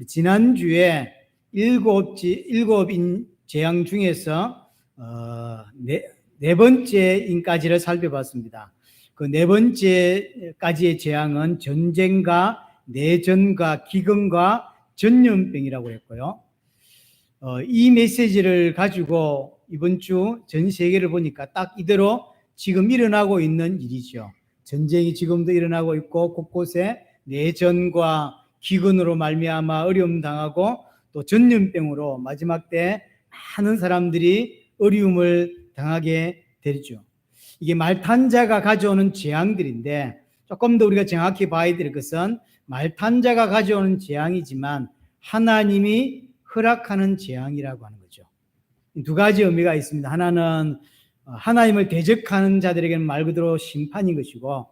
지난주에 일곱인 재앙 중에서 네 번째인까지를 살펴봤습니다. 그 네 번째까지의 재앙은 전쟁과 내전과 기근과 전염병이라고 했고요. 이 메시지를 가지고 이번 주 전 세계를 보니까 딱 이대로 지금 일어나고 있는 일이죠. 전쟁이 지금도 일어나고 있고 곳곳에 내전과 기근으로 말미암아 어려움 당하고 또 전염병으로 마지막 때 많은 사람들이 어려움을 당하게 되죠. 이게 말탄자가 가져오는 재앙들인데 조금 더 우리가 정확히 봐야 될 것은 말탄자가 가져오는 재앙이지만 하나님이 허락하는 재앙이라고 하는 거죠. 두 가지 의미가 있습니다. 하나는 하나님을 대적하는 자들에게는 말 그대로 심판인 것이고,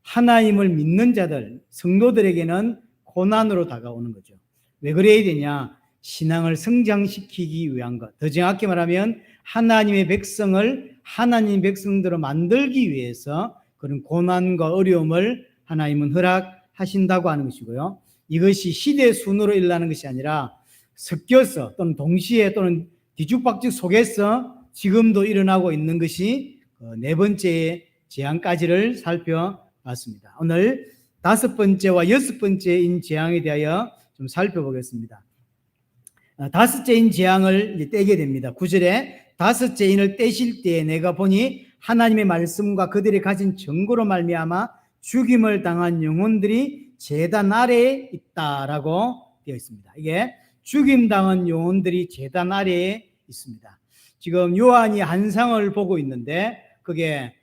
하나님을 믿는 자들, 성도들에게는 고난으로 다가오는 거죠. 왜 그래야 되냐? 신앙을 성장시키기 위한 것. 더 정확히 말하면 하나님의 백성을 하나님 백성대로 만들기 위해서 그런 고난과 어려움을 하나님은 허락하신다고 하는 것이고요. 이것이 시대 순으로 일어나는 것이 아니라 섞여서 또는 동시에 또는 뒤죽박죽 속에서 지금도 일어나고 있는 것이 네 번째 재앙까지를 살펴봤습니다. 오늘 다섯 번째와 여섯 번째인 재앙에 대하여 좀 살펴보겠습니다. 다섯째인 재앙을 이제 떼게 됩니다. 9절에 다섯째인을 떼실 때에 내가 보니 하나님의 말씀과 그들이 가진 증거로 말미암아 죽임을 당한 영혼들이 제단 아래에 있다라고 되어 있습니다. 이게 죽임당한 영혼들이 제단 아래에 있습니다. 지금 요한이 한 상을 보고 있는데 그게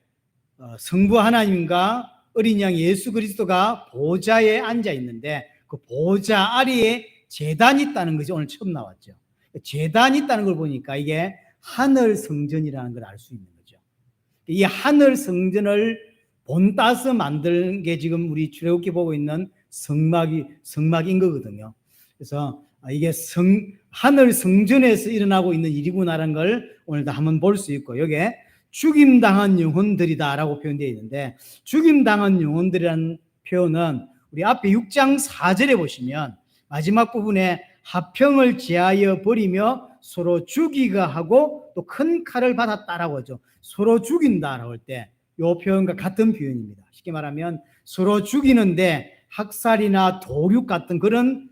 성부 하나님과 어린 양 예수 그리스도가 보좌에 앉아 있는데 그 보좌 아래에 제단이 있다는 것이 오늘 처음 나왔죠. 제단이 있다는 걸 보니까 이게 하늘 성전이라는 걸 알 수 있는 거죠. 이 하늘 성전을 본따서 만든 게 지금 우리 출애굽기 보고 있는 성막인 거거든요. 그래서 이게 하늘 성전에서 일어나고 있는 일이구나라는 걸 오늘 다 한번 볼 수 있고, 여기에 죽임당한 영혼들이다라고 표현되어 있는데, 죽임당한 영혼들이라는 표현은 우리 앞에 6장 4절에 보시면 마지막 부분에 화평을 제하여 버리며 서로 죽이가 하고 또 큰 칼을 받았다라고 하죠. 서로 죽인다라고 할 때 이 표현과 같은 표현입니다. 쉽게 말하면 서로 죽이는데 학살이나 도륙 같은 그런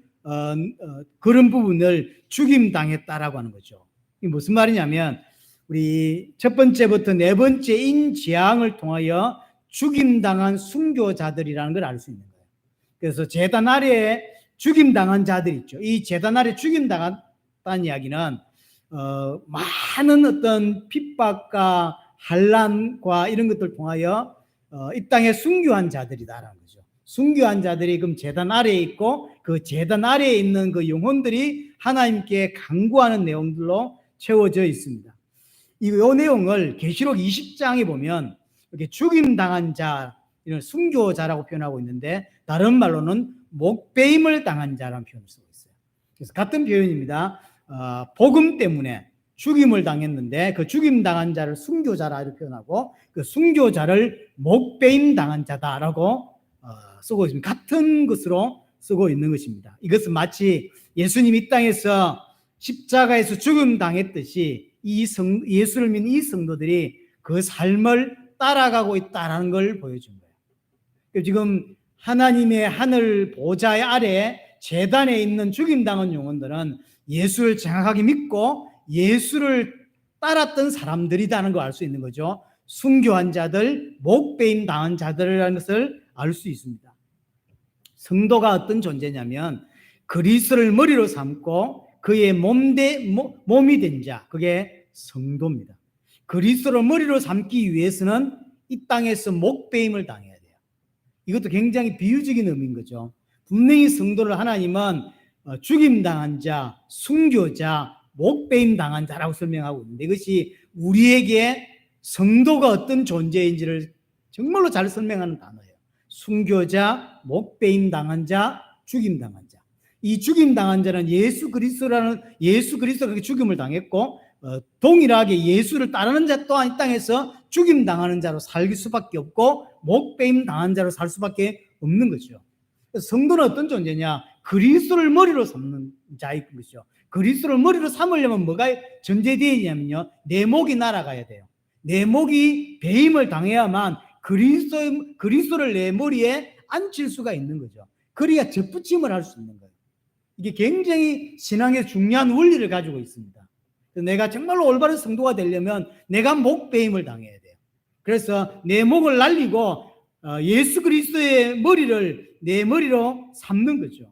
부분을 죽임당했다라고 하는 거죠. 이게 무슨 말이냐면 우리 첫 번째부터 네 번째인 재앙을 통하여 죽임당한 순교자들이라는 걸 알 수 있는 거예요. 그래서 제단 아래에 죽임당한 자들 있죠. 이 제단 아래 죽임당했다는 이야기는 많은 어떤 핍박과 환난과 이런 것들 통하여 이 땅에 순교한 자들이다라는 거죠. 순교한 자들이 그럼 제단 아래에 있고 그 제단 아래에 있는 그 영혼들이 하나님께 간구하는 내용들로 채워져 있습니다. 이 내용을 계시록 20장에 보면 이렇게 죽임당한 자, 이런 순교자라고 표현하고 있는데 다른 말로는 목배임을 당한 자라는 표현을 쓰고 있어요. 그래서 같은 표현입니다. 복음 때문에 죽임을 당했는데 그 죽임당한 자를 순교자라 이렇게 표현하고 그 순교자를 목배임 당한 자다라고 쓰고 있습니다. 같은 것으로 쓰고 있는 것입니다. 이것은 마치 예수님이 이 땅에서 십자가에서 죽임 당했듯이 예수를 믿는 이 성도들이 그 삶을 따라가고 있다는 걸 보여준 거예요. 지금 하나님의 하늘 보좌 아래 제단에 있는 죽임당한 영혼들은 예수를 정확하게 믿고 예수를 따랐던 사람들이라는 걸 알 수 있는 거죠. 순교한 자들, 목배임 당한 자들이라는 것을 알 수 있습니다. 성도가 어떤 존재냐면 그리스도를 머리로 삼고 그의 몸이 된 자, 그게 성도입니다. 그리스도를 머리로 삼기 위해서는 이 땅에서 목배임을 당해야 돼요. 이것도 굉장히 비유적인 의미인 거죠. 분명히 성도를 하나님은 죽임당한 자, 순교자, 목배임 당한 자라고 설명하고 있는데 이것이 우리에게 성도가 어떤 존재인지를 정말로 잘 설명하는 단어예요. 순교자, 목배임 당한 자, 죽임 당한 자. 이 죽임 당한 자는 예수 그리스도가 그렇게 죽임을 당했고 동일하게 예수를 따르는 자 또한 이 땅에서 죽임 당하는 자로 살 수밖에 없고 목배임 당한 자로 살 수밖에 없는 거죠. 성도는 어떤 존재냐? 그리스도를 머리로 삼는 자인 것이죠. 그리스도를 머리로 삼으려면 뭐가 전제되어 있냐면요, 내 목이 날아가야 돼요. 내 목이 배임을 당해야만 그리스도를 내 머리에 앉힐 수가 있는 거죠. 그래야 접붙임을 할 수 있는 거예요. 이게 굉장히 신앙의 중요한 원리를 가지고 있습니다. 내가 정말로 올바른 성도가 되려면 내가 목 배임을 당해야 돼요. 그래서 내 목을 날리고 예수 그리스도의 머리를 내 머리로 삼는 거죠.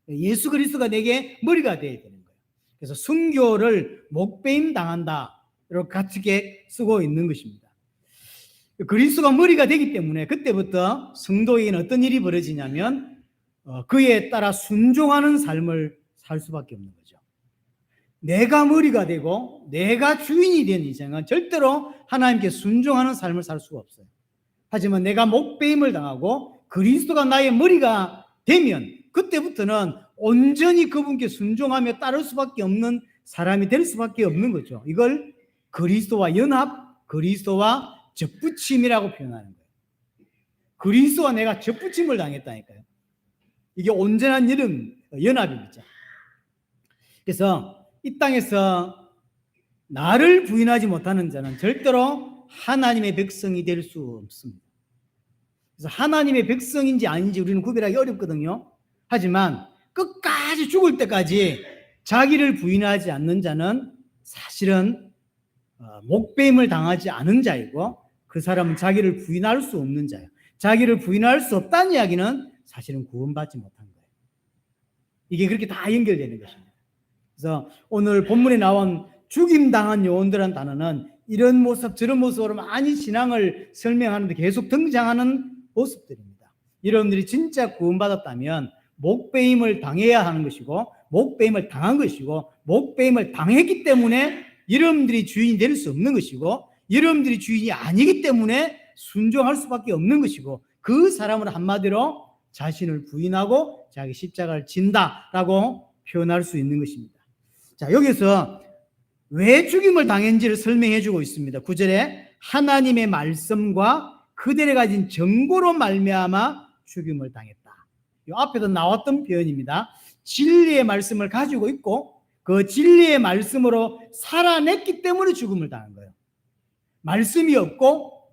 예수 그리스도가 내게 머리가 되어야 되는 거예요. 그래서 순교를 목배임 당한다, 이렇게 같이 쓰고 있는 것입니다. 그리스도가 머리가 되기 때문에 그때부터 성도에게는 어떤 일이 벌어지냐면 그에 따라 순종하는 삶을 살 수밖에 없는 거죠. 내가 머리가 되고 내가 주인이 된 이상은 절대로 하나님께 순종하는 삶을 살 수가 없어요. 하지만 내가 목배임을 당하고 그리스도가 나의 머리가 되면 그때부터는 온전히 그분께 순종하며 따를 수밖에 없는 사람이 될 수밖에 없는 거죠. 이걸 그리스도와 연합, 그리스도와 접붙임이라고 표현하는 거예요. 그리스도와 내가 접붙임을 당했다니까요. 이게 온전한 연합입니다. 그래서 이 땅에서 나를 부인하지 못하는 자는 절대로 하나님의 백성이 될 수 없습니다. 그래서 하나님의 백성인지 아닌지 우리는 구별하기 어렵거든요. 하지만 끝까지 죽을 때까지 자기를 부인하지 않는 자는 사실은 목배임을 당하지 않은 자이고, 그 사람은 자기를 부인할 수 없는 자예요. 자기를 부인할 수 없다는 이야기는 사실은 구원받지 못한 거예요. 이게 그렇게 다 연결되는 것입니다. 그래서 오늘 본문에 나온 죽임당한 영혼들이라는 단어는 이런 모습 저런 모습으로 많이 신앙을 설명하는데 계속 등장하는 모습들입니다. 여러분들이 진짜 구원받았다면 목배임을 당해야 하는 것이고, 목배임을 당한 것이고, 목배임을 당했기 때문에 여러분들이 주인이 될 수 없는 것이고, 여러분들이 주인이 아니기 때문에 순종할 수밖에 없는 것이고, 그 사람은 한마디로 자신을 부인하고 자기 십자가를 진다라고 표현할 수 있는 것입니다. 자, 여기서 왜 죽임을 당했는지를 설명해 주고 있습니다. 9절에 하나님의 말씀과 그들이 가진 정보로 말미암아 죽임을 당했다. 이 앞에도 나왔던 표현입니다. 진리의 말씀을 가지고 있고 그 진리의 말씀으로 살아냈기 때문에 죽음을 당한 거예요. 말씀이 없고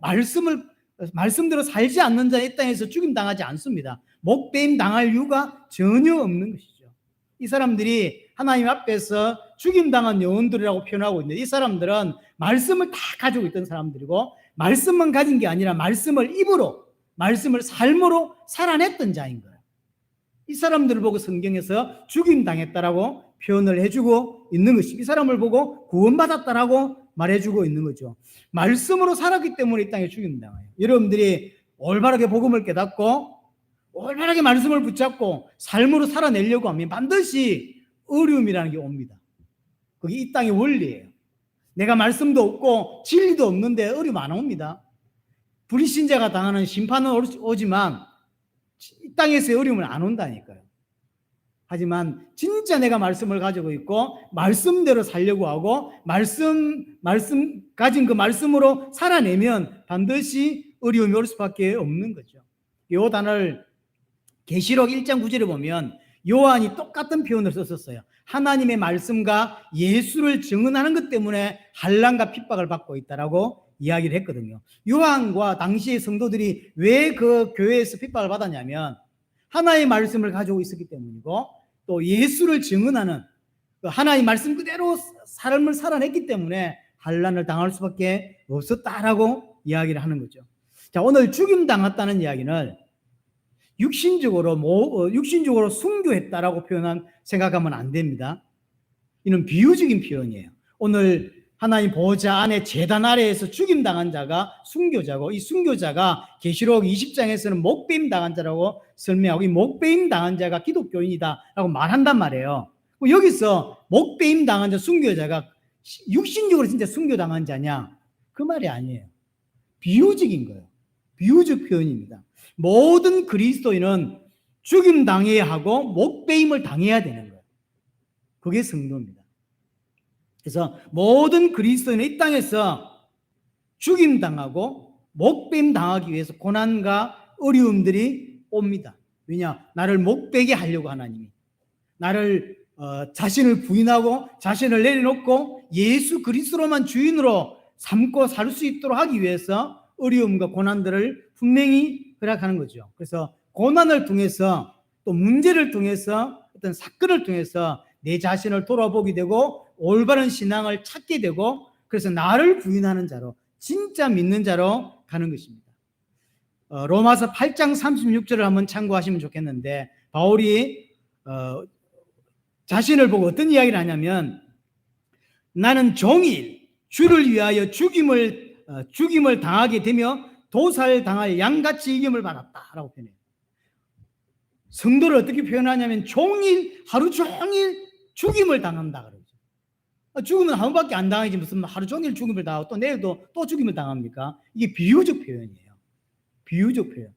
말씀대로 살지 않는 자는 이 땅에서 죽임 당하지 않습니다. 목배임 당할 이유가 전혀 없는 것이죠. 이 사람들이 하나님 앞에서 죽임 당한 영혼들이라고 표현하고 있는데, 이 사람들은 말씀을 다 가지고 있던 사람들이고, 말씀만 가진 게 아니라 말씀을 입으로, 말씀을 삶으로 살아냈던 자인 거예요. 이 사람들을 보고 성경에서 죽임 당했다라고 표현을 해주고 있는 것이, 이 사람을 보고 구원받았다라고 말해주고 있는 거죠. 말씀으로 살았기 때문에 이 땅에 죽임 당해요. 여러분들이 올바르게 복음을 깨닫고 올바르게 말씀을 붙잡고 삶으로 살아내려고 하면 반드시 어려움이라는 게 옵니다. 그게 이 땅의 원리예요. 내가 말씀도 없고 진리도 없는데 어려움 안 옵니다. 불신자가 당하는 심판은 오지만 이 땅에서의 어려움은 안 온다니까요. 하지만 진짜 내가 말씀을 가지고 있고 말씀대로 살려고 하고 말씀 가진 그 말씀으로 살아내면 반드시 어려움이 올 수밖에 없는 거죠. 이 단어를 계시록 1장 9절에 보면 요한이 똑같은 표현을 썼었어요. 하나님의 말씀과 예수를 증언하는 것 때문에 환난과 핍박을 받고 있다라고 이야기를 했거든요. 요한과 당시의 성도들이 왜 그 교회에서 핍박을 받았냐면 하나님의 말씀을 가지고 있었기 때문이고, 또 예수를 증언하는 하나님의 말씀 그대로 삶을 살아냈기 때문에 환난을 당할 수밖에 없었다라고 이야기를 하는 거죠. 자, 오늘 죽임 당했다는 이야기는 육신적으로 순교했다라고 생각하면 안 됩니다. 이는 비유적인 표현이에요. 오늘 하나님 보좌 안에 제단 아래에서 죽임 당한 자가 순교자고, 이 순교자가 계시록 20장에서는 목배임 당한 자라고 설명하고, 이 목배임 당한 자가 기독교인이다라고 말한단 말이에요. 여기서 목배임 당한 자 순교자가 육신적으로 진짜 순교 당한 자냐? 그 말이 아니에요. 비유적인 거예요. 비유적 표현입니다. 모든 그리스도인은 죽임 당해야 하고 목배임을 당해야 되는 거예요. 그게 성도입니다. 그래서 모든 그리스도인은 이 땅에서 죽임 당하고 목배임 당하기 위해서 고난과 어려움들이 옵니다. 왜냐? 나를 목베게 하려고 하나님이. 나를 자신을 부인하고 자신을 내려놓고 예수 그리스도로만 주인으로 삼고 살 수 있도록 하기 위해서 어려움과 고난들을 분명히 허락하는 거죠. 그래서 고난을 통해서 또 문제를 통해서 어떤 사건을 통해서 내 자신을 돌아보게 되고 올바른 신앙을 찾게 되고 그래서 나를 부인하는 자로 진짜 믿는 자로 가는 것입니다. 로마서 8장 36절을 한번 참고하시면 좋겠는데 바울이 자신을 보고 어떤 이야기를 하냐면 나는 종일 주를 위하여 죽임을 당하게 되며 도살당할 양같이 이김을 받았다라고 표현해요. 성도를 어떻게 표현하냐면 종일 하루 종일 죽임을 당한다 그러죠. 죽음은 한 번밖에 안 당하지 무슨 하루 종일 죽임을 당하고 또 내일도 또 죽임을 당합니까? 이게 비유적 표현이에요. 비유적 표현.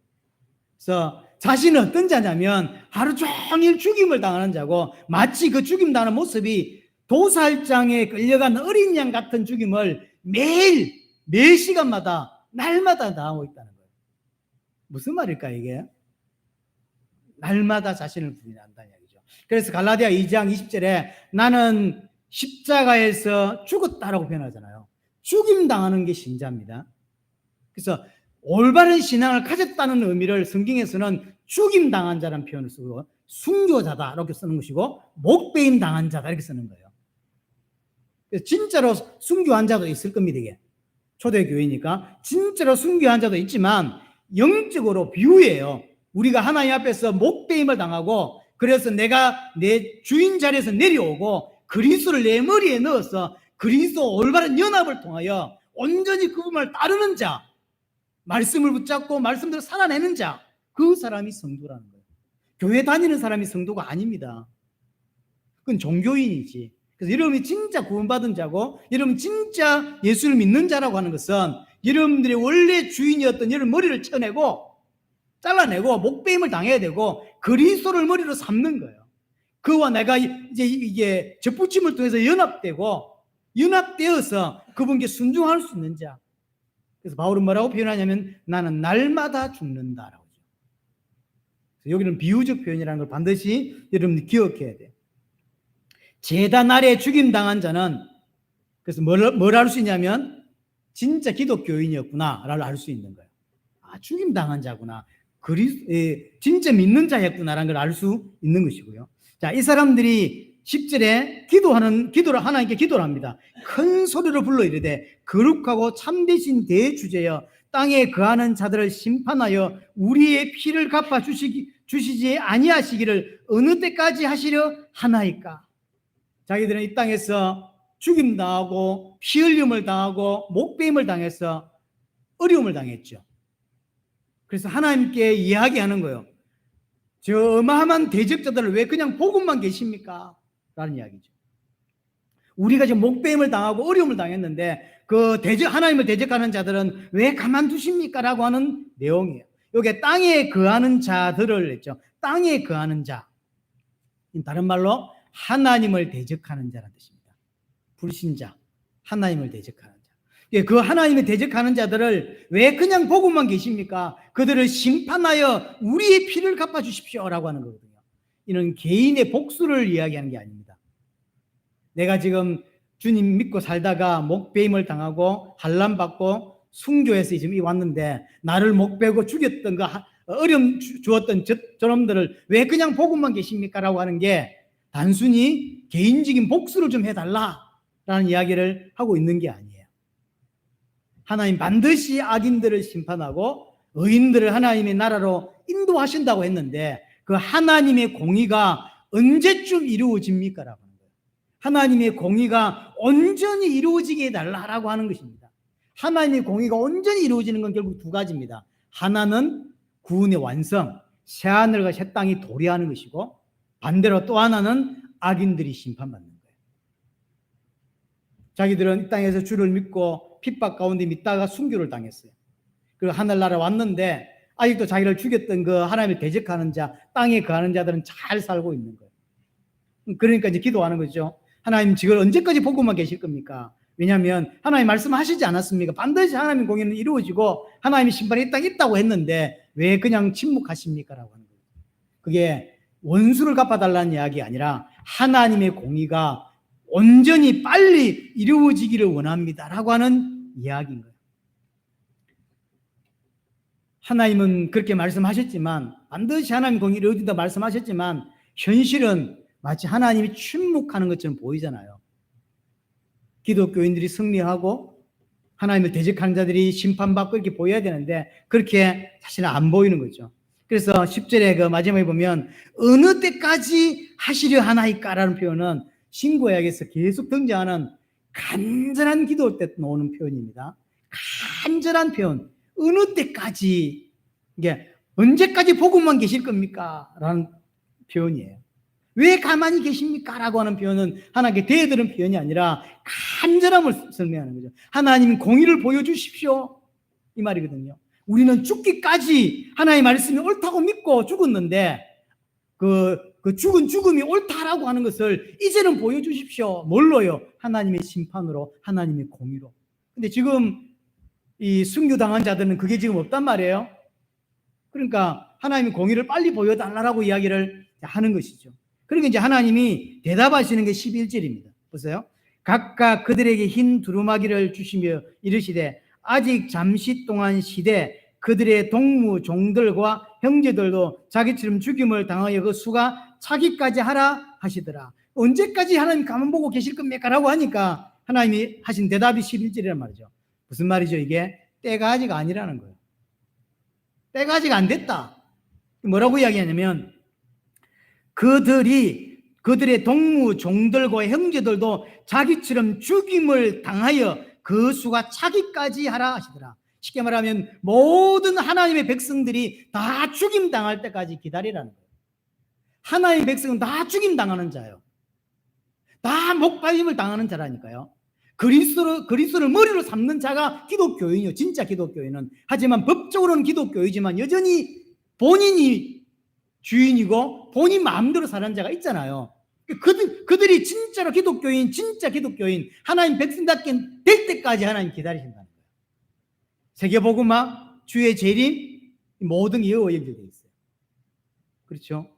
그래서 자신은 어떤 자냐면 하루 종일 죽임을 당하는 자고 마치 그 죽임 당하는 모습이 도살장에 끌려간 어린 양 같은 죽임을 매일 매 시간마다 날마다 당하고 있다는 거예요. 무슨 말일까 이게? 날마다 자신을 부인한다는 이야기죠. 그래서 갈라디아 2장 20절에 나는 십자가에서 죽었다라고 표현하잖아요. 죽임 당하는 게 신자입니다. 그래서 올바른 신앙을 가졌다는 의미를 성경에서는 죽임 당한 자라는 표현을 쓰고 순교자다 이렇게 쓰는 것이고 목배임 당한 자다 이렇게 쓰는 거예요. 그래서 진짜로 순교한 자도 있을 겁니다. 이게 초대교회니까 진짜로 순교한 자도 있지만 영적으로 비유예요. 우리가 하나님 앞에서 목배임을 당하고 그래서 내가 내 주인 자리에서 내려오고 그리스도를 내 머리에 넣어서 그리스도 올바른 연합을 통하여 온전히 그분을 따르는 자, 말씀을 붙잡고 말씀대로 살아내는 자, 그 사람이 성도라는 거예요. 교회 다니는 사람이 성도가 아닙니다. 그건 종교인이지. 그래서 여러분이 진짜 구원받은 자고 여러분 진짜 예수를 믿는 자라고 하는 것은 여러분들이 원래 주인이었던 여러분 머리를 쳐내고 잘라내고 목배임을 당해야 되고 그리스도를 머리로 삼는 거예요. 그와 내가 이제 이게 접붙임을 통해서 연합되어서 그분께 순종할 수 있는 자. 그래서 바울은 뭐라고 표현하냐면 나는 날마다 죽는다라고 하죠. 여기는 비유적 표현이라는 걸 반드시 여러분들이 기억해야 돼요. 제단 아래 죽임당한 자는 그래서 뭘 알 수 있냐면 진짜 기독교인이었구나를 알 수 있는 거예요. 아, 죽임당한 자구나. 진짜 믿는 자였구나라는 걸 알 수 있는 것이고요. 자, 이 사람들이 10절에 기도를 하나님께 기도를 합니다. 큰 소리로 불러 이르되 거룩하고 참되신 대주제여 땅에 거하는 자들을 심판하여 우리의 피를 갚아 주시지 아니하시기를 어느 때까지 하시려 하나이까. 자기들은 이 땅에서 죽임당하고 피 흘림을 당하고 목배임을 당해서 어려움을 당했죠. 그래서 하나님께 이야기하는 거예요. 저 어마어마한 대적자들을 왜 그냥 보고만 계십니까? 라는 이야기죠. 우리가 지금 목배임을 당하고 어려움을 당했는데 하나님을 대적하는 자들은 왜 가만두십니까? 라고 하는 내용이에요. 여기에 땅에 거하는 자들을 했죠. 땅에 거하는 자. 다른 말로 하나님을 대적하는 자라는 뜻입니다. 불신자, 하나님을 대적하는 자. 그 하나님을 대적하는 자들을 왜 그냥 보고만 계십니까? 그들을 심판하여 우리의 피를 갚아주십시오 라고 하는 거거든요. 이는 개인의 복수를 이야기하는 게 아닙니다. 내가 지금 주님 믿고 살다가 목배임을 당하고 환난받고 순교해서 지금 왔는데 나를 목배고 죽였던 어려움 주었던 저놈들을 왜 그냥 보고만 계십니까? 라고 하는 게 단순히 개인적인 복수를 좀 해달라라는 이야기를 하고 있는 게 아니에요. 하나님 반드시 악인들을 심판하고 의인들을 하나님의 나라로 인도하신다고 했는데 그 하나님의 공의가 언제쯤 이루어집니까? 라고 하는 거예요. 하나님의 공의가 온전히 이루어지게 해달라고 하는 것입니다. 하나님의 공의가 온전히 이루어지는 건 결국 두 가지입니다. 하나는 구원의 완성, 새하늘과 새 땅이 도래하는 것이고 반대로 또 하나는 악인들이 심판받는 거예요. 자기들은 이 땅에서 주를 믿고 핍박 가운데 믿다가 순교를 당했어요. 그리고 하늘나라 왔는데 아직도 자기를 죽였던 그 하나님을 대적하는 자, 땅에 거하는 자들은 잘 살고 있는 거예요. 그러니까 이제 기도하는 거죠. 하나님 지금 언제까지 보고만 계실 겁니까? 왜냐하면 하나님 말씀하시지 않았습니까? 반드시 하나님 공의는 이루어지고 하나님의 심판이 이 땅에 있다고 했는데 왜 그냥 침묵하십니까? 라고 하는 거예요. 그게 원수를 갚아달라는 이야기 아니라 하나님의 공의가 온전히 빨리 이루어지기를 원합니다라고 하는 이야기인 거예요. 하나님은 그렇게 말씀하셨지만, 반드시 하나님 공의를 이루어진다 말씀하셨지만 현실은 마치 하나님이 침묵하는 것처럼 보이잖아요. 기독교인들이 승리하고 하나님을 대적하는 자들이 심판받고 이렇게 보여야 되는데 그렇게 사실은 안 보이는 거죠. 그래서 10절에 그 마지막에 보면 어느 때까지 하시려 하나이까라는 표현은 신구약에서 계속 등장하는 간절한 기도 때 나오는 표현입니다. 간절한 표현. 어느 때까지, 이게 언제까지 복음만 계실 겁니까? 라는 표현이에요. 왜 가만히 계십니까? 라고 하는 표현은 하나님께 대드는 표현이 아니라 간절함을 설명하는 거죠. 하나님 공의를 보여주십시오. 이 말이거든요. 우리는 죽기까지 하나님의 말씀이 옳다고 믿고 죽었는데 그 죽은 죽음이 옳다라고 하는 것을 이제는 보여주십시오. 뭘로요? 하나님의 심판으로, 하나님의 공의로. 근데 지금 이 순교당한 자들은 그게 지금 없단 말이에요. 그러니까 하나님의 공의를 빨리 보여달라고 이야기를 하는 것이죠. 그러니까 이제 하나님이 대답하시는 게 11절입니다. 보세요. 각각 그들에게 흰 두루마기를 주시며 이르시되 아직 잠시 동안 시대 그들의 동무 종들과 형제들도 자기처럼 죽임을 당하여 그 수가 차기까지 하라 하시더라. 언제까지 하나님 가만 보고 계실 겁니까? 라고 하니까 하나님이 하신 대답이 11절이란 말이죠. 무슨 말이죠? 이게 때가 아직 아니라는 거예요. 때가 아직 안 됐다. 뭐라고 이야기하냐면 그들의 동무 종들과 형제들도 자기처럼 죽임을 당하여 그 수가 차기까지 하라 하시더라. 쉽게 말하면 모든 하나님의 백성들이 다 죽임 당할 때까지 기다리라는 거예요. 하나님의 백성은 다 죽임 당하는 자예요. 다 목발림을 당하는 자라니까요. 그리스도를 머리로 삼는 자가 기독교인이요. 진짜 기독교인은. 하지만 법적으로는 기독교이지만 여전히 본인이 주인이고 본인 마음대로 사는 자가 있잖아요. 그들이 진짜로 기독교인, 진짜 기독교인, 하나님 백성답게 될 때까지 하나님 기다리신다는 거예요. 세계복음화, 주의 재림, 모든 이유와 연결되어 있어요. 그렇죠?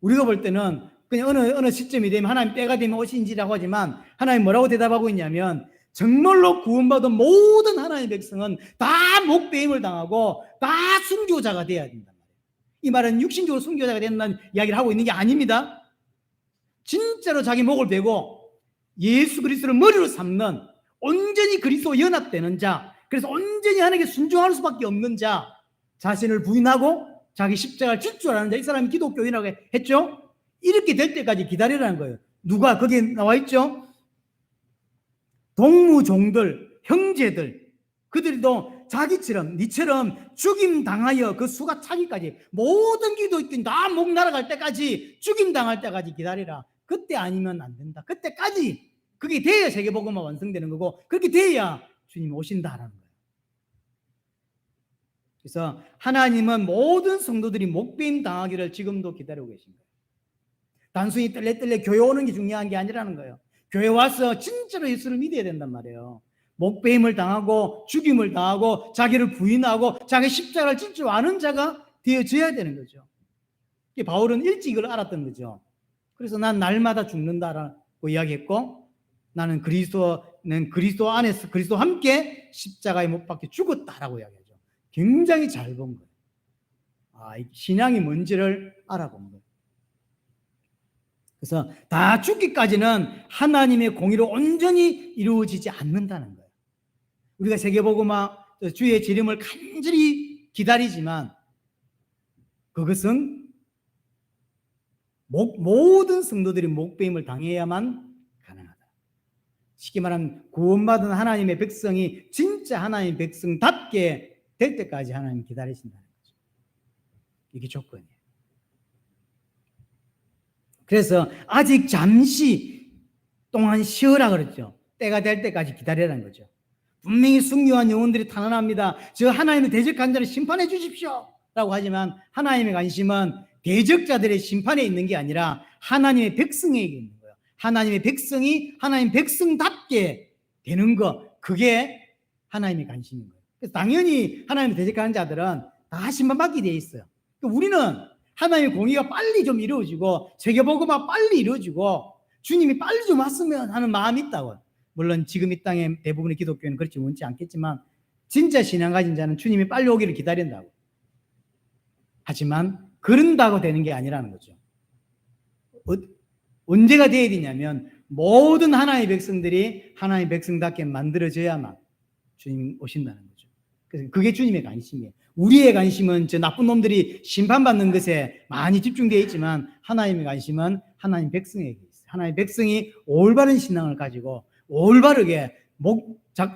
우리가 볼 때는 그냥 어느 시점이 되면 하나님 때가 되면 오신지라고 하지만 하나님 뭐라고 대답하고 있냐면 정말로 구원받은 모든 하나님의 백성은 다 목배임을 당하고 다 순교자가 되어야 된단 말이에요. 이 말은 육신적으로 순교자가 된다는 이야기를 하고 있는 게 아닙니다. 진짜로 자기 목을 베고 예수 그리스도를 머리로 삼는 온전히 그리스도와 연합되는 자, 그래서 온전히 하나님께 순종할 수밖에 없는 자, 자신을 부인하고 자기 십자가를 질 줄 아는 자, 이 사람이 기독교인이라고 했죠. 이렇게 될 때까지 기다리라는 거예요. 누가 거기에 나와 있죠? 동무종들, 형제들, 그들도 자기처럼, 니처럼 죽임 당하여 그 수가 차기까지, 모든 기독교인 다 목 날아갈 때까지, 죽임 당할 때까지 기다리라. 그때 아니면 안 된다. 그때까지 그게 돼야 세계복음화 완성되는 거고, 그렇게 돼야 주님이 오신다라는 거예요. 그래서 하나님은 모든 성도들이 목배임 당하기를 지금도 기다리고 계신 거예요. 단순히 뜰레뜰레 교회 오는 게 중요한 게 아니라는 거예요. 교회 와서 진짜로 예수를 믿어야 된단 말이에요. 목배임을 당하고 죽임을 당하고 자기를 부인하고 자기 십자가를 질 줄 아는 자가 되어져야 되는 거죠. 바울은 일찍 이걸 알았던 거죠. 그래서 난 날마다 죽는다라고 이야기했고 나는 그리스도 안에서 그리스도와 함께 십자가에 못 박혀 죽었다라고 이야기하죠. 굉장히 잘 본 거예요. 신앙이 뭔지를 알아본 거예요. 그래서 다 죽기까지는 하나님의 공의로 온전히 이루어지지 않는다는 거예요. 우리가 세계복음화 주의 재림을 간절히 기다리지만 그것은 모든 성도들이 목배임을 당해야만 가능하다. 쉽게 말하면 구원받은 하나님의 백성이 진짜 하나님의 백성답게 될 때까지 하나님 기다리신다는 거죠. 이게 조건이에요. 그래서 아직 잠시 동안 쉬어라 그랬죠. 때가 될 때까지 기다리라는 거죠. 분명히 순교한 영혼들이 탄원합니다. 저 하나님의 대적한 자를 심판해 주십시오 라고 하지만 하나님의 관심은 대적자들의 심판에 있는 게 아니라 하나님의 백성에게 있는 거예요. 하나님의 백성이 하나님 백성답게 되는 것, 그게 하나님의 관심인 거예요. 그래서 당연히 하나님의 대적하는 자들은 다 심판받게 되어 있어요. 우리는 하나님의 공의가 빨리 좀 이루어지고 세계복음화 빨리 이루어지고 주님이 빨리 좀 왔으면 하는 마음이 있다고요. 물론 지금 이 땅의 대부분의 기독교는 그렇지 원치 않겠지만 진짜 신앙 가진 자는 주님이 빨리 오기를 기다린다고. 하지만 그런다고 되는 게 아니라는 거죠. 언제가 되어야 되냐면 모든 하나님의 백성들이 하나님의 백성답게 만들어져야만 주님 오신다는 거죠. 그래서 그게 주님의 관심이에요. 우리의 관심은 저 나쁜 놈들이 심판받는 것에 많이 집중되어 있지만 하나님의 관심은 하나님 백성에게 있어요. 하나님 백성이 올바른 신앙을 가지고 올바르게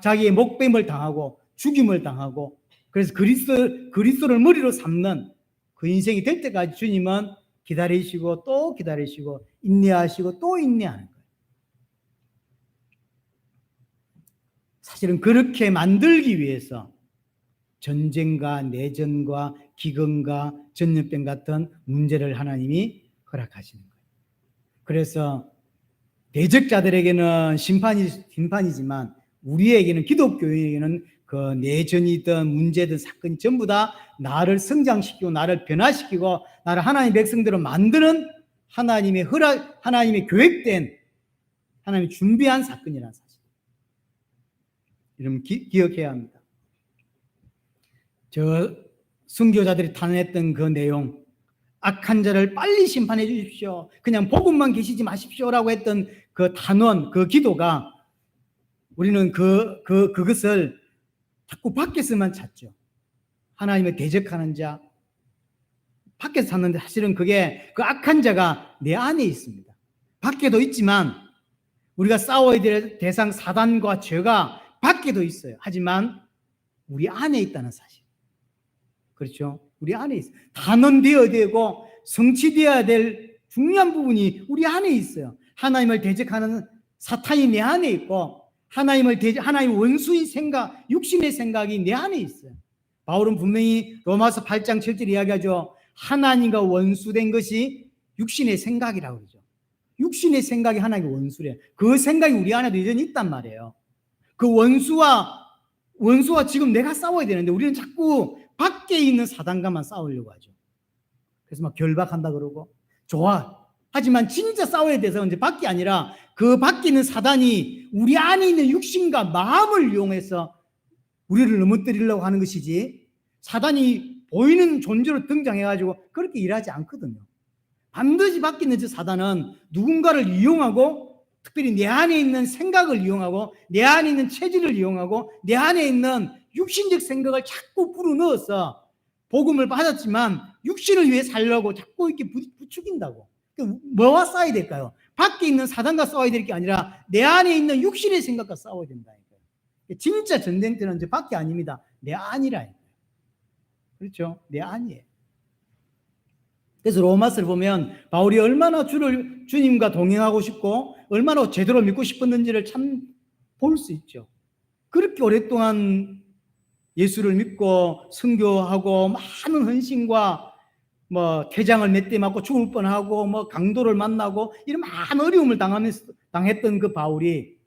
자기의 목뱀을 당하고 죽임을 당하고 그래서 그리스도를 머리로 삼는 그 인생이 될 때까지 주님은 기다리시고 또 기다리시고 인내하시고 또 인내하는 거예요. 사실은 그렇게 만들기 위해서 전쟁과 내전과 기근과 전염병 같은 문제를 하나님이 허락하시는 거예요. 그래서 대적자들에게는 심판이지만 우리에게는 기독교인에게는 그 내전이든 문제든 사건이 전부 다 나를 성장시키고 나를 변화시키고 나를 하나님의 백성대로 만드는 하나님의 하나님의 계획된 하나님이 준비한 사건이라는 사실. 여러분 기억해야 합니다. 저 순교자들이 탄원했던 그 내용, 악한 자를 빨리 심판해 주십시오. 그냥 복음만 계시지 마십시오라고 했던 그 탄원, 그 기도가 우리는 그것을 자꾸 밖에서만 찾죠. 하나님을 대적하는 자, 밖에서 찾는데 사실은 그게 그 악한 자가 내 안에 있습니다. 밖에도 있지만 우리가 싸워야 될 대상 사단과 죄가 밖에도 있어요. 하지만 우리 안에 있다는 사실. 그렇죠? 우리 안에 있어요. 단언되어야 되고 성취되어야 될 중요한 부분이 우리 안에 있어요. 하나님을 대적하는 사탄이 내 안에 있고 하나님 원수의 생각, 육신의 생각이 내 안에 있어요. 바울은 분명히 로마서 8장 7절 이야기하죠. 하나님과 원수된 것이 육신의 생각이라고 그러죠. 육신의 생각이 하나님의 원수래요. 그 생각이 우리 안에도 여전히 있단 말이에요. 그 원수와 지금 내가 싸워야 되는데 우리는 자꾸 밖에 있는 사단과만 싸우려고 하죠. 그래서 막 결박한다 그러고 좋아. 하지만 진짜 싸워야 돼서 이제 밖이 아니라 그 밖에 있는 사단이 우리 안에 있는 육신과 마음을 이용해서 우리를 넘어뜨리려고 하는 것이지 사단이 보이는 존재로 등장해가지고 그렇게 일하지 않거든요. 반드시 밖에 있는 저 사단은 누군가를 이용하고 특별히 내 안에 있는 생각을 이용하고 내 안에 있는 체질을 이용하고 내 안에 있는 육신적 생각을 자꾸 불어넣어서 복음을 받았지만 육신을 위해 살려고 자꾸 이렇게 부추긴다고. 뭐와 싸워야 될까요? 밖에 있는 사단과 싸워야 될 게 아니라 내 안에 있는 육신의 생각과 싸워야 된다니까요. 진짜 전쟁터는 이제 밖이 아닙니다. 내 안이라니까요. 그렇죠? 내 안이에요. 그래서 로마서를 보면 바울이 얼마나 주님과 동행하고 싶고 얼마나 제대로 믿고 싶었는지를 참 볼 수 있죠. 그렇게 오랫동안 예수를 믿고 선교하고 많은 헌신과 퇴장을 몇 대 맞고 죽을 뻔하고 강도를 만나고 이런 많은 어려움을 당했던 그 바울이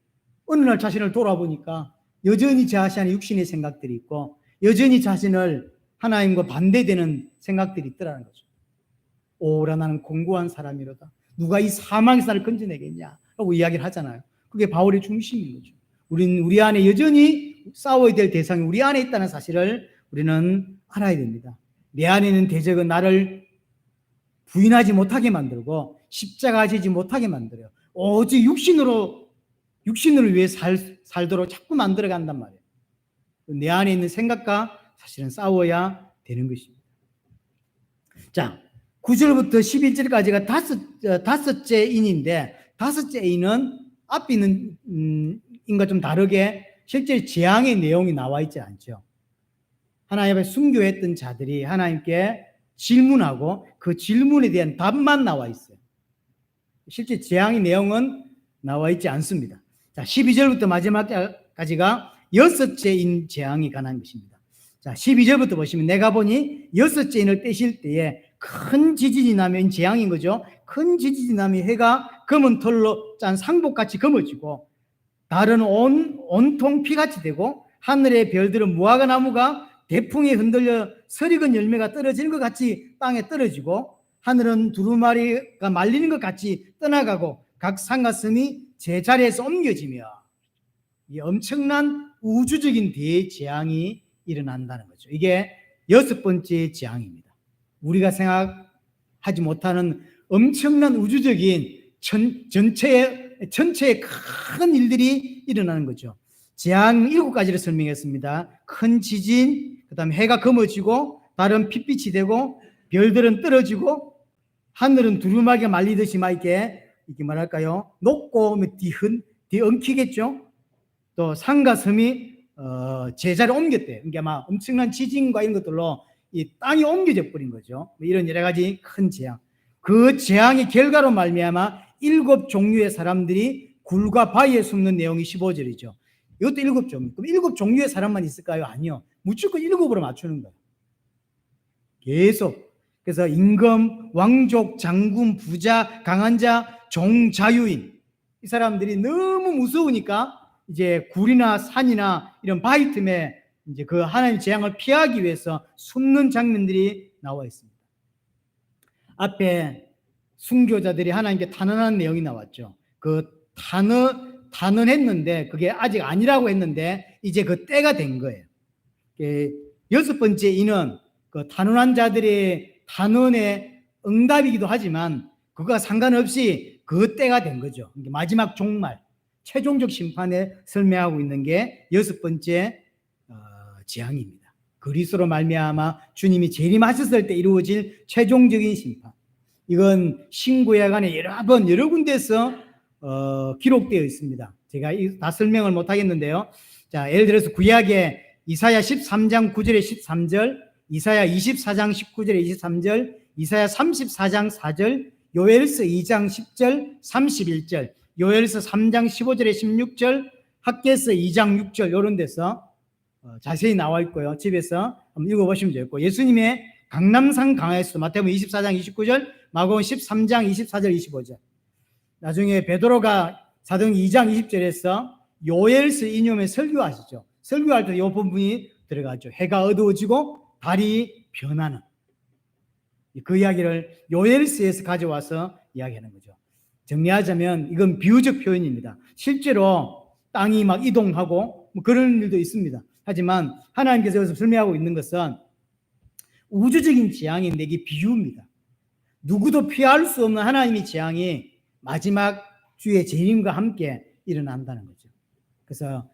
어느 날 자신을 돌아보니까 여전히 자신 안에 육신의 생각들이 있고 여전히 자신을 하나님과 반대되는 생각들이 있더라는 거죠. 오라 나는 공고한 사람이로다. 누가 이 사망에서 나를 건져내겠냐라고 이야기를 하잖아요. 그게 바울의 중심인 거죠. 우리 안에 여전히 싸워야 될 대상이 우리 안에 있다는 사실을 우리는 알아야 됩니다. 내 안에 있는 대적은 나를 부인하지 못하게 만들고 십자가 지지 못하게 만들어요. 오직 육신을 위해 살도록 자꾸 만들어 간단 말이에요. 내 안에 있는 생각과 사실은 싸워야 되는 것입니다. 자, 9절부터 11절까지가 다섯째 인인데 다섯째 인은 앞에 있는 인과 좀 다르게 실제 재앙의 내용이 나와 있지 않죠. 하나님 앞에 순교했던 자들이 하나님께 질문하고 그 질문에 대한 답만 나와 있어요. 실제 재앙의 내용은 나와 있지 않습니다. 자, 12절부터 마지막까지가 여섯째 인 재앙이 관한 것입니다. 자, 12절부터 보시면 내가 보니 여섯째 인을 떼실 때에 큰 지진이 나면 재앙인 거죠. 큰 지진이 나면 해가 검은 털로 짠 상복같이 검어지고 달은 온통 피같이 되고 하늘의 별들은 무화과 나무가 대풍에 흔들려 설익은 열매가 떨어지는 것 같이 땅에 떨어지고 하늘은 두루마리가 말리는 것 같이 떠나가고 각 산과 섬이 제자리에서 옮겨지며 이 엄청난 우주적인 대재앙이 일어난다는 거죠. 이게 6번째 재앙입니다. 우리가 생각하지 못하는 엄청난 우주적인 전체의 큰 일들이 일어나는 거죠. 재앙 7가지를 설명했습니다. 큰 지진, 그 다음에 해가 검어지고 달은 핏빛이 되고 별들은 떨어지고 하늘은 두루마기가 말리듯이 막 이렇게 뭐랄까요, 높고 뒤엉키겠죠. 또 산과 섬이 제자를 옮겼대요. 그러니까 막 엄청난 지진과 이런 것들로 이 땅이 옮겨져 버린 거죠. 이런 여러 가지 큰 재앙. 그 재앙의 결과로 말미암아 7종류의 사람들이 굴과 바위에 숨는 내용이 15절이죠. 이것도 7종류. 그럼 7종류의 사람만 있을까요? 아니요. 무조건 7으로 맞추는 거예요. 계속. 그래서 임금, 왕족, 장군, 부자, 강한 자, 종, 자유인. 이 사람들이 너무 무서우니까 이제 굴이나 산이나 이런 바위 틈에 이제 그 하나님의 재앙을 피하기 위해서 숨는 장면들이 나와 있습니다. 앞에 순교자들이 하나님께 탄원하는 내용이 나왔죠. 그 탄원했는데 그게 아직 아니라고 했는데 이제 그 때가 된 거예요. 6번째 이는 그 탄원한 자들의 탄원의 응답이기도 하지만 그거와 상관없이 그 때가 된 거죠. 마지막 종말, 최종적 심판에 설명하고 있는 게 6번째 재앙입니다. 그리스도로 말미암아 주님이 재림하셨을 때 이루어질 최종적인 심판. 이건 신구약안에 여러 군데서 기록되어 있습니다. 제가 다 설명을 못 하겠는데요. 자, 예를 들어서 구약에 이사야 13장 9절에 13절, 이사야 24장 19절에 23절, 이사야 34장 4절, 요엘서 2장 10절, 31절, 요엘서 3장 15절에 16절, 학개서 2장 6절 이런 데서 자세히 나와 있고요. 집에서 한번 읽어보시면 되겠고, 예수님의 강남산 강화에서도 마태복음 24장 29절, 마가복음 13장 24절 25절. 나중에 베드로가 사도행 2장 20절에서 요엘서 인용에 설교하시죠. 설교할 때 이 부분이 들어가죠. 해가 어두워지고 달이 변하는 그 이야기를 요엘서에서 가져와서 이야기하는 거죠. 정리하자면 이건 비유적 표현입니다. 실제로 땅이 막 이동하고 뭐 그런 일도 있습니다. 하지만 하나님께서 여기서 설명하고 있는 것은 우주적인 재앙인데 이게 비유입니다. 누구도 피할 수 없는 하나님의 재앙이 마지막 주의 재림과 함께 일어난다는 거죠. 그래서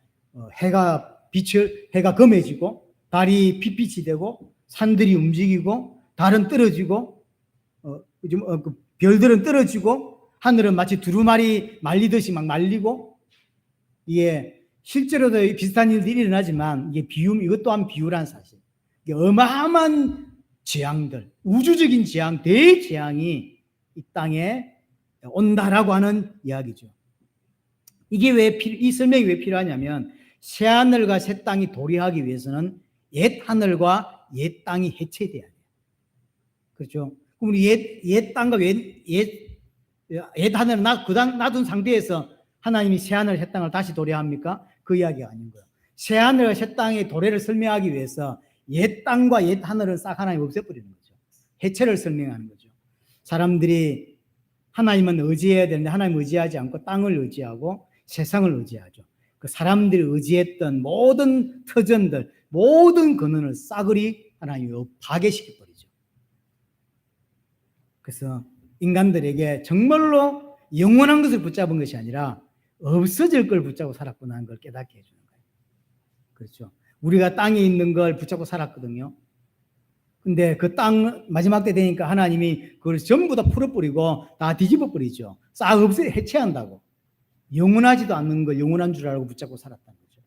해가 검해지고 달이 핏빛이 되고 산들이 움직이고 달은 떨어지고 별들은 떨어지고 하늘은 마치 두루마리 말리듯이 막 말리고, 이게 실제로도 비슷한 일들이 일어나지만 이게 이것 또한 비유란 사실. 이게 어마어마한 재앙들, 우주적인 재앙, 대재앙이 이 땅에 온다라고 하는 이야기죠. 이 설명이 왜 필요하냐면 새 하늘과 새 땅이 도래하기 위해서는 옛 하늘과 옛 땅이 해체돼야 돼요. 그렇죠? 그럼 우리 옛 땅과 옛 하늘을 놔둔 상태에서 하나님이 새 하늘, 새 땅을 다시 도래합니까? 그 이야기가 아닌 거예요. 새 하늘과 새 땅의 도래를 설명하기 위해서 옛 땅과 옛 하늘을 싹 하나님 없애버리는 거죠. 해체를 설명하는 거죠. 사람들이 하나님은 의지해야 되는데 하나님 의지하지 않고 땅을 의지하고 세상을 의지하죠. 그 사람들이 의지했던 모든 터전들, 모든 근원을 싸그리 하나님이 파괴시켜버리죠. 그래서 인간들에게 정말로 영원한 것을 붙잡은 것이 아니라 없어질 걸 붙잡고 살았구나 하는 걸 깨닫게 해주는 거예요. 그렇죠. 우리가 땅에 있는 걸 붙잡고 살았거든요. 근데 그 땅 마지막 때 되니까 하나님이 그걸 전부 다 풀어버리고 다 뒤집어 버리죠. 싹 해체한다고. 영원하지도 않는 걸 영원한 줄 알고 붙잡고 살았다는 거죠.